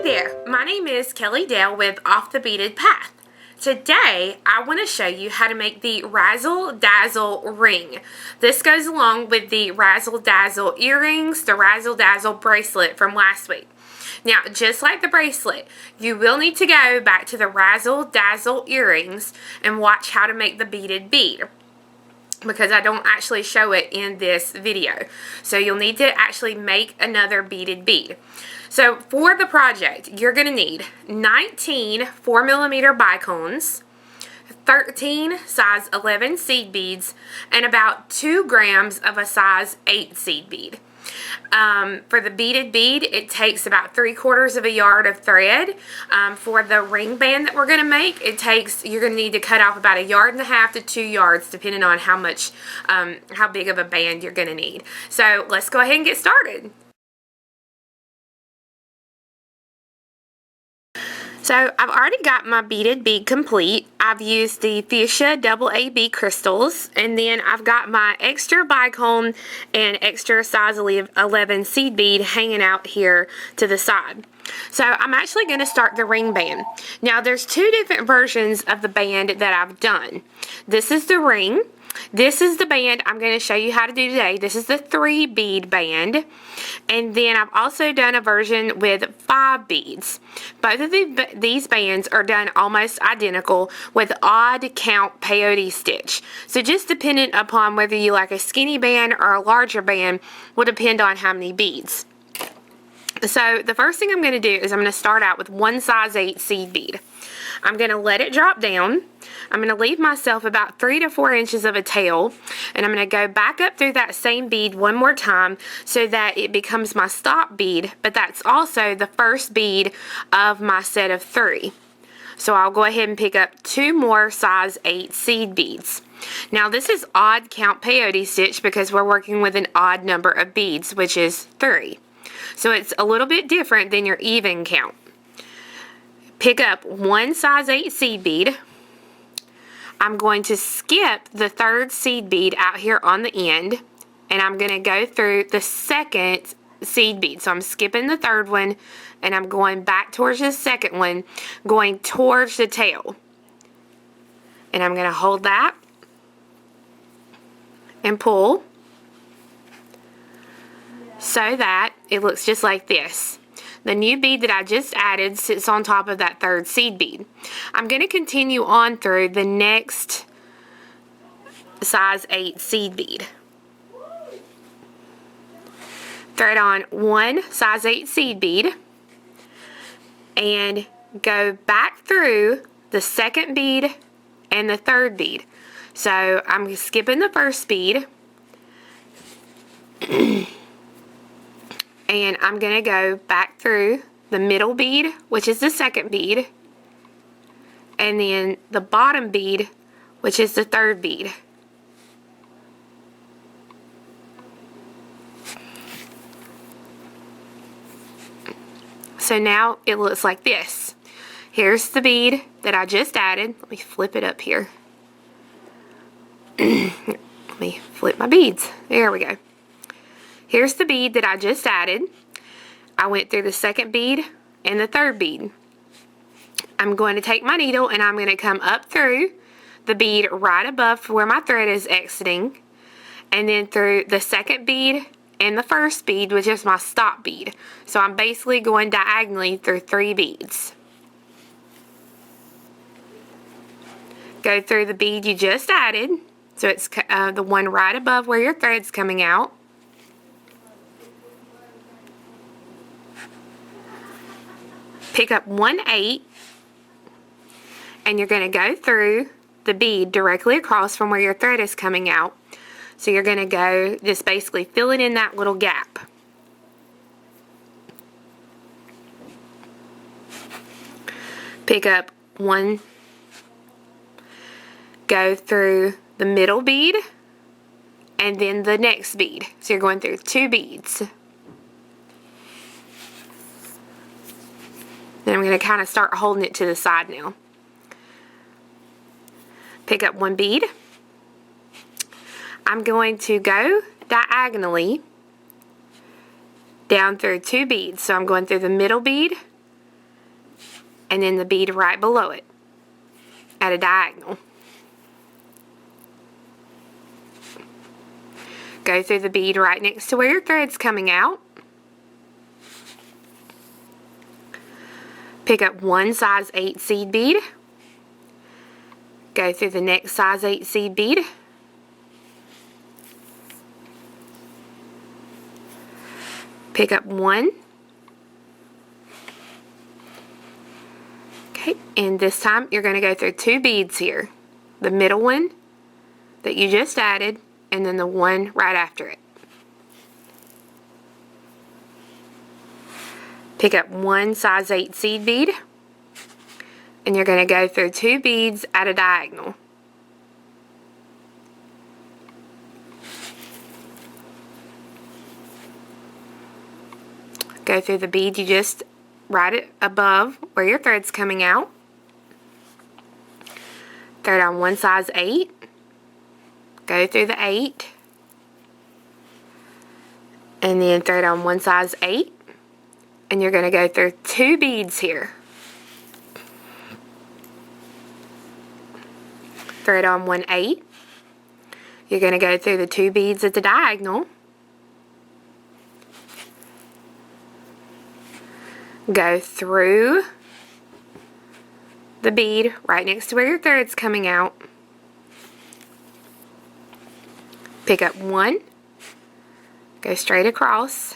there, my name is Kelly Dale with Off the Beaded Path. Today, I want to show you how to make the Razzle Dazzle ring. This goes along with the Razzle Dazzle earrings, the Razzle Dazzle bracelet from last week. Now, just like the bracelet, you will need to go back to the Razzle Dazzle earrings and watch how to make the beaded bead, because I don't actually show it in this video. So you'll need to actually make another beaded bead. So for the project, you're going to need 19 4mm bicones, 13 size 11 seed beads, and about 2 grams of a size 8 seed bead. For the beaded bead, it takes about 3/4 of a yard of thread. For the ring band that we're going to make, you're going to need to cut off about 1.5 yards to 2 yards, depending on how big of a band you're going to need. So let's go ahead and get started. So I've already got my beaded bead complete. I've used the Fuchsia AA crystals, and then I've got my extra bicone and extra size 11 seed bead hanging out here to the side. So I'm actually going to start the ring band. Now there's 2 different versions of the band that I've done. This is the ring. This is the band I'm going to show you how to do today. This is the 3 bead band. And then I've also done a version with 5 beads. Both of these bands are done almost identical with odd count peyote stitch. So just dependent upon whether you like a skinny band or a larger band will depend on how many beads. So the first thing I'm going to do is I'm going to start out with 1 size 8 seed bead. I'm going to let it drop down. I'm going to leave myself about 3 to 4 inches of a tail, and I'm going to go back up through that same bead one more time so that it becomes my stop bead, but that's also the first bead of my set of 3. So I'll go ahead and pick up 2 more size 8 seed beads. Now this is odd count peyote stitch because we're working with an odd number of beads, which is 3. So it's a little bit different than your even count. Pick up 1 size 8 seed bead. I'm going to skip the 3rd seed bead out here on the end, and I'm going to go through the 2nd seed bead. So I'm skipping the 3rd one, and I'm going back towards the 2nd one, going towards the tail. And I'm going to hold that and pull so that it looks just like this. The new bead that I just added sits on top of that 3rd seed bead. I'm going to continue on through the next size 8 seed bead. Thread on 1 size 8 seed bead and go back through the 2nd bead and the 3rd bead. So I'm skipping the 1st bead. And I'm going to go back through the middle bead, which is the 2nd bead, and then the bottom bead, which is the 3rd bead. So now it looks like this. Here's the bead that I just added. Let me flip it up here. Let me flip my beads. There we go. Here's the bead that I just added. I went through the 2nd bead and the 3rd bead. I'm going to take my needle and I'm going to come up through the bead right above where my thread is exiting, and then through the 2nd bead and the 1st bead, which is my stop bead. So I'm basically going diagonally through 3 beads. Go through the bead you just added, so it's the one right above where your thread's coming out. Pick up 1/8, and you're going to go through the bead directly across from where your thread is coming out. So you're going to go just basically fill it in that little gap. Pick up 1, go through the middle bead, and then the next bead. So you're going through 2 beads. Then I'm going to kind of start holding it to the side now. Pick up 1 bead. I'm going to go diagonally down through 2 beads. So I'm going through the middle bead and then the bead right below it at a diagonal. Go through the bead right next to where your thread's coming out. Pick up one size 8 seed bead. Go through the next size 8 seed bead. Pick up one. Okay, and this time you're going to go through 2 beads here. The middle one that you just added, and then the one right after it. Pick up one size 8 seed bead, and you're going to go through 2 beads at a diagonal. Go through the bead you just right above where your thread's coming out. Thread on one size 8. Go through the 8. And then thread on one size 8. And you're going to go through 2 beads here. Thread on 1 8. You're going to go through the 2 beads at the diagonal. Go through the bead right next to where your thread's coming out. Pick up one. Go straight across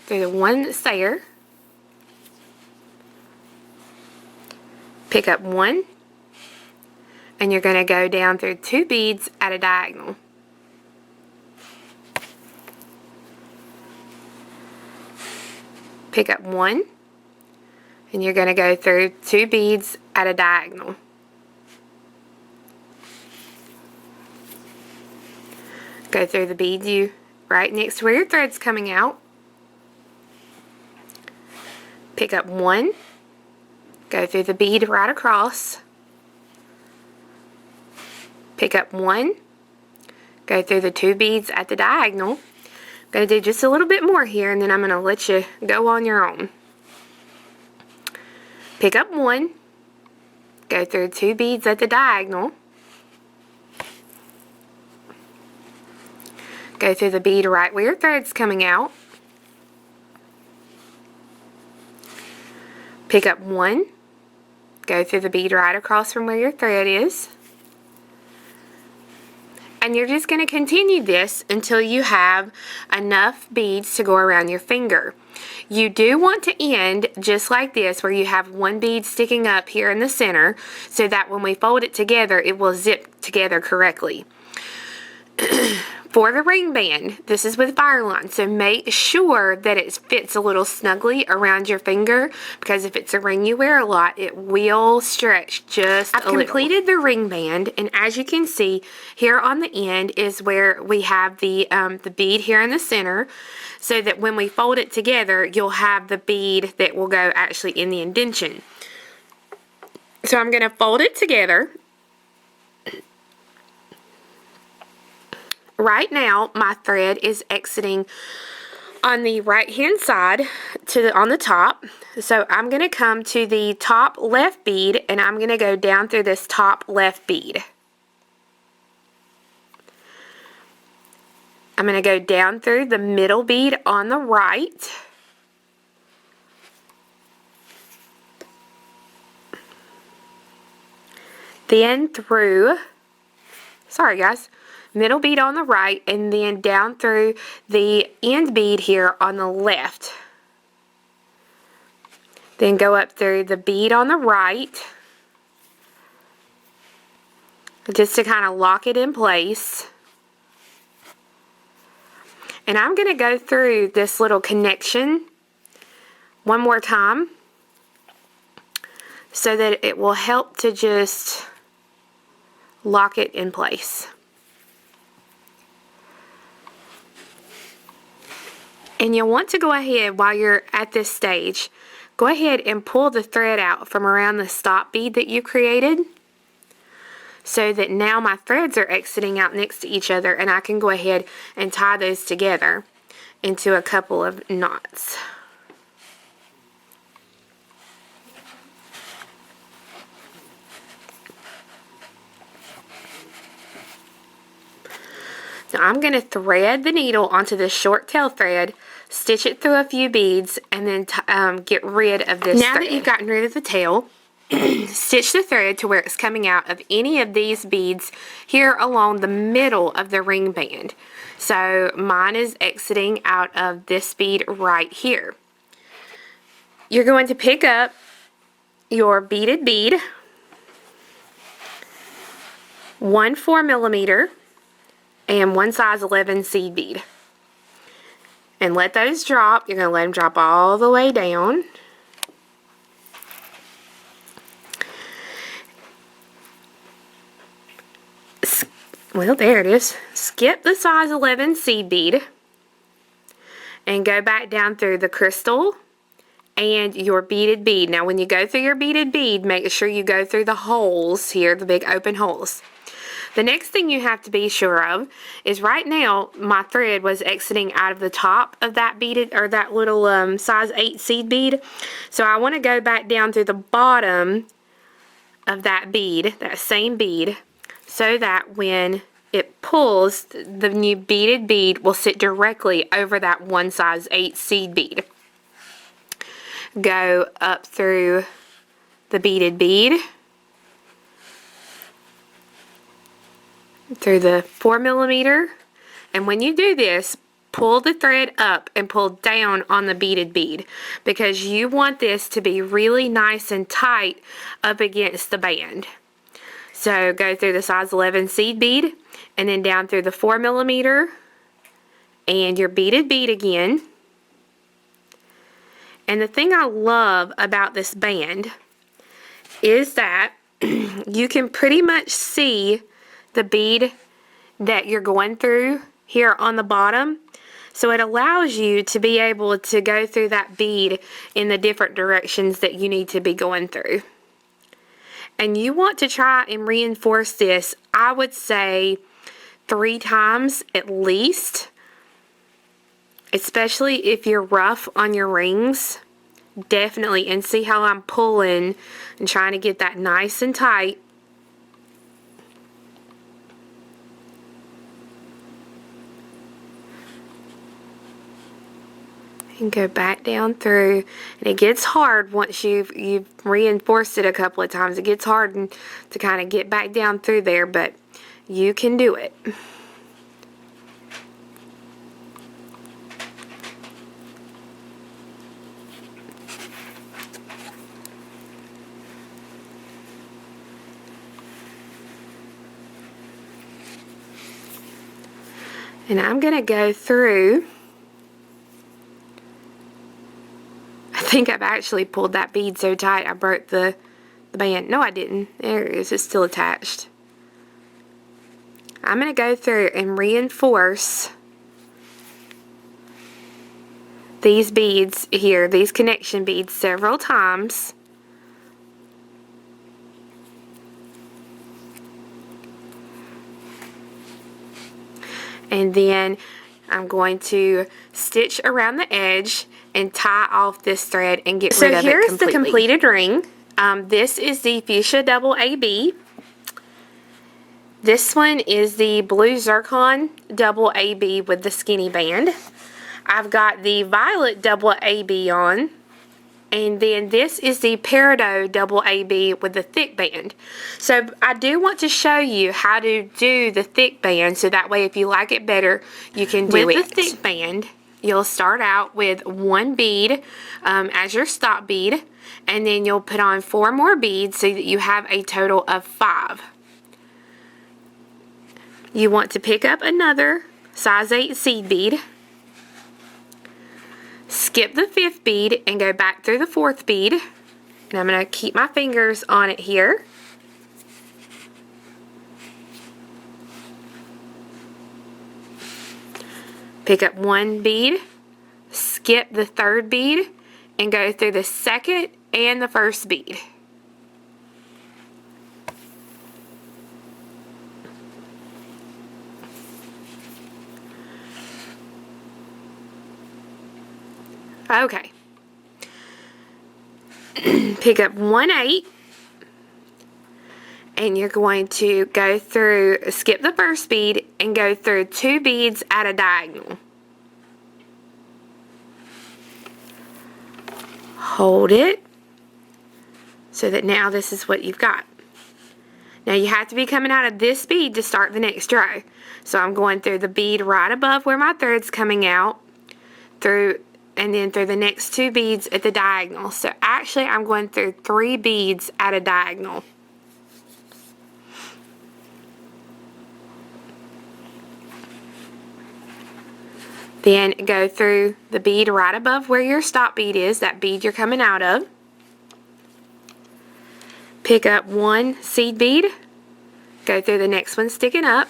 through the one that's there. Pick up one. And you're going to go down through 2 beads at a diagonal. Pick up one. And you're going to go through 2 beads at a diagonal. Go through the bead you right next to where your thread's coming out. Pick up one. Go through the bead right across. Pick up one. Go through the 2 beads at the diagonal. I'm going to do just a little bit more here, and then I'm going to let you go on your own. Pick up one. Go through 2 beads at the diagonal. Go through the bead right where your thread's coming out. Pick up one. Go through the bead right across from where your thread is. And you're just going to continue this until you have enough beads to go around your finger. You do want to end just like this, where you have one bead sticking up here in the center, so that when we fold it together, it will zip together correctly. For the ring band, this is with Fireline, so make sure that it fits a little snugly around your finger, because if it's a ring you wear a lot, it will stretch just a little. I've completed the ring band, and as you can see, here on the end is where we have the bead here in the center, so that when we fold it together, you'll have the bead that will go actually in the indentation. So I'm going to fold it together. Right now, my thread is exiting on the right hand side on the top. So I'm going to come to the top left bead, and I'm going to go down through this top left bead. I'm going to go down through the middle bead on the right. Then through, sorry guys, middle bead on the right, and then down through the end bead here on the left. Then go up through the bead on the right, just to kind of lock it in place. And I'm going to go through this little connection one more time, so that it will help to just lock it in place. And you'll want to go ahead, while you're at this stage, go ahead and pull the thread out from around the stop bead that you created, so that now my threads are exiting out next to each other, and I can go ahead and tie those together into a couple of knots. Now I'm going to thread the needle onto this short tail thread, stitch it through a few beads, and then get rid of this thread. Now that you've gotten rid of the tail, stitch the thread to where it's coming out of any of these beads here along the middle of the ring band. So mine is exiting out of this bead right here. You're going to pick up your beaded bead, 1 4mm, and 1 size 11 seed bead. And let those drop. You're going to let them drop all the way down. Well, there it is. Skip the size 11 seed bead and go back down through the crystal and your beaded bead. Now, when you go through your beaded bead, make sure you go through the holes here, the big open holes. The next thing you have to be sure of is right now my thread was exiting out of the top of that beaded, or that little size 8 seed bead. So I want to go back down through the bottom of that bead, that same bead, so that when it pulls, the new beaded bead will sit directly over that 1 size 8 seed bead. Go up through the beaded bead, through the 4mm, and when you do this, pull the thread up and pull down on the beaded bead, because you want this to be really nice and tight up against the band. So go through the size 11 seed bead and then down through the 4mm and your beaded bead again. And the thing I love about this band is that you can pretty much see the bead that you're going through here on the bottom. So it allows you to be able to go through that bead in the different directions that you need to be going through. And you want to try and reinforce this, I would say 3 times at least. Especially if you're rough on your rings. Definitely. And see how I'm pulling and trying to get that nice and tight. And go back down through, and it gets hard once you've reinforced it a couple of times. It gets hard to kind of get back down through there, but you can do it. And I'm going to go through. I think I've actually pulled that bead so tight I broke the band. No, I didn't. There it is. It's still attached. I'm going to go through and reinforce these beads here, these connection beads, several times. And then I'm going to stitch around the edge and tie off this thread and get rid of it completely. So here's the completed ring. This is the Fuchsia Double AB. This one is the Blue Zircon Double AB with the skinny band. I've got the Violet Double AB on. And then this is the Peridot Double AB with the thick band. So I do want to show you how to do the thick band, so that way if you like it better, you can do it. With the thick band, you'll start out with 1 bead as your stop bead, and then you'll put on 4 more beads so that you have a total of 5. You want to pick up another size 8 seed bead, skip the 5th bead and go back through the 4th bead, and I'm going to keep my fingers on it here. Pick up 1 bead, skip the 3rd bead, and go through the 2nd and the 1st bead. Okay. Pick up 1 8 and you're going to go through, skip the first bead and go through 2 beads at a diagonal. Hold it so that now this is what you've got. Now you have to be coming out of this bead to start the next row. So I'm going through the bead right above where my thread's coming out, through, and then through the next 2 beads at the diagonal. So actually I'm going through 3 beads at a diagonal. Then go through the bead right above where your stop bead is, that bead you're coming out of. Pick up 1 seed bead, go through the next one sticking up.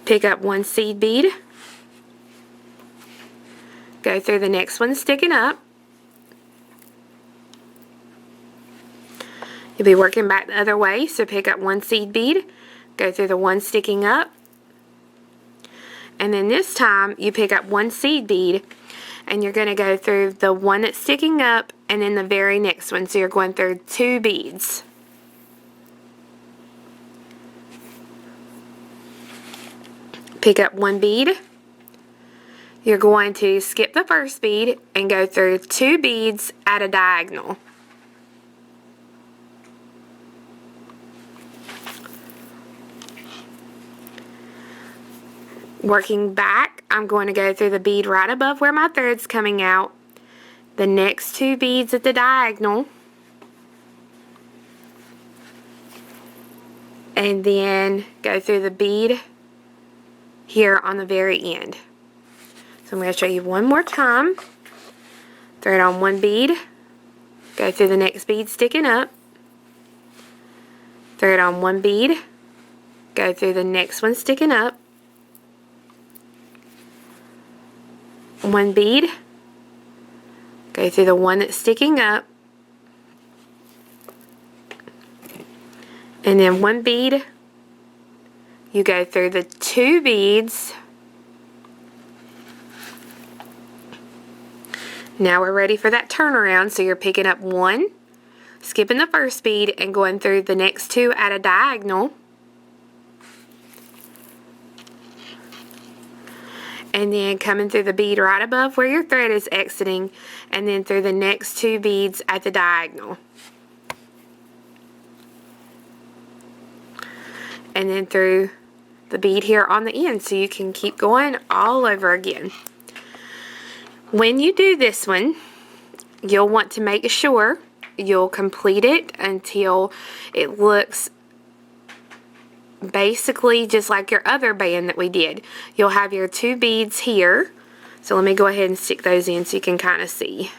Pick up 1 seed bead, go through the next one sticking up. You'll be working back the other way, so pick up 1 seed bead, go through the one sticking up, and then this time you pick up 1 seed bead and you're going to go through the one that's sticking up and then the very next one, so you're going through 2 beads. Pick up 1 bead, you're going to skip the first bead and go through 2 beads at a diagonal. Working back, I'm going to go through the bead right above where my thread's coming out, the next 2 beads at the diagonal, and then go through the bead here on the very end. So I'm going to show you one more time. Thread on 1 bead, go through the next bead sticking up, thread on 1 bead, go through the next one sticking up, 1 bead, go through the one that's sticking up, and then 1 bead, you go through the 2 beads. Now we're ready for that turnaround, so you're picking up 1, skipping the first bead and going through the next 2 at a diagonal. And then coming through the bead right above where your thread is exiting, and then through the next 2 beads at the diagonal. And then through the bead here on the end, so you can keep going all over again. When you do this one, you'll want to make sure you'll complete it until it looks basically just like your other band that we did. You'll have your 2 beads here, so let me go ahead and stick those in so you can kind of see.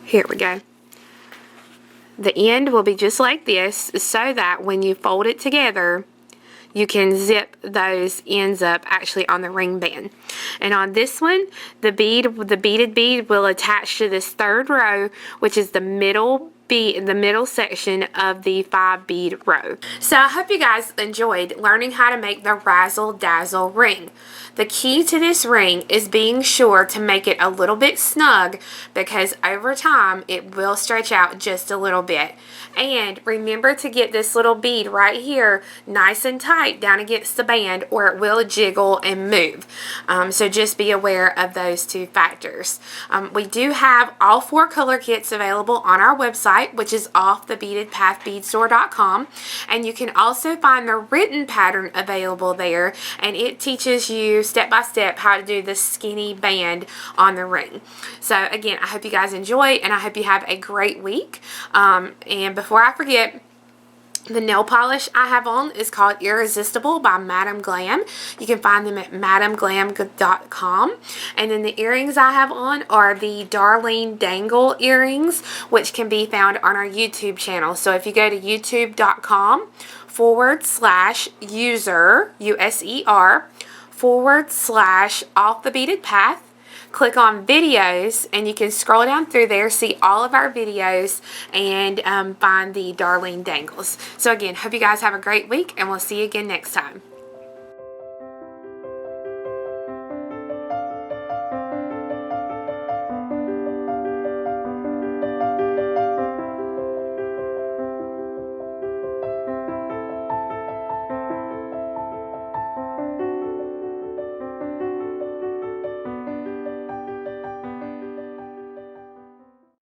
Here we go. The end will be just like this, so that when you fold it together, you can zip those ends up actually on the ring band. And on this one, the beaded bead will attach to this 3rd row, which is the middle bead, the middle section of the 5 bead row. So I hope you guys enjoyed learning how to make the Razzle Dazzle ring. The key to this ring is being sure to make it a little bit snug, because over time it will stretch out just a little bit. And remember to get this little bead right here nice and tight down against the band, or it will jiggle and move. So just be aware of those 2 factors. We do have all 4 color kits available on our website, which is offthebeadedpathbeadstore.com, and you can also find the written pattern available there, and it teaches you step by step how to do the skinny band on the ring. So again, I hope you guys enjoy, and I hope you have a great week. And before I forget, the nail polish I have on is called Irresistible by Madam Glam. You can find them at madamglam.com. And then the earrings I have on are the Darling Dangle earrings, which can be found on our YouTube channel. So if you go to youtube.com/user, USER, /off the beaded path, click on videos, and you can scroll down through there, see all of our videos, and find the Darling Dangles. So again, hope you guys have a great week, and we'll see you again next time.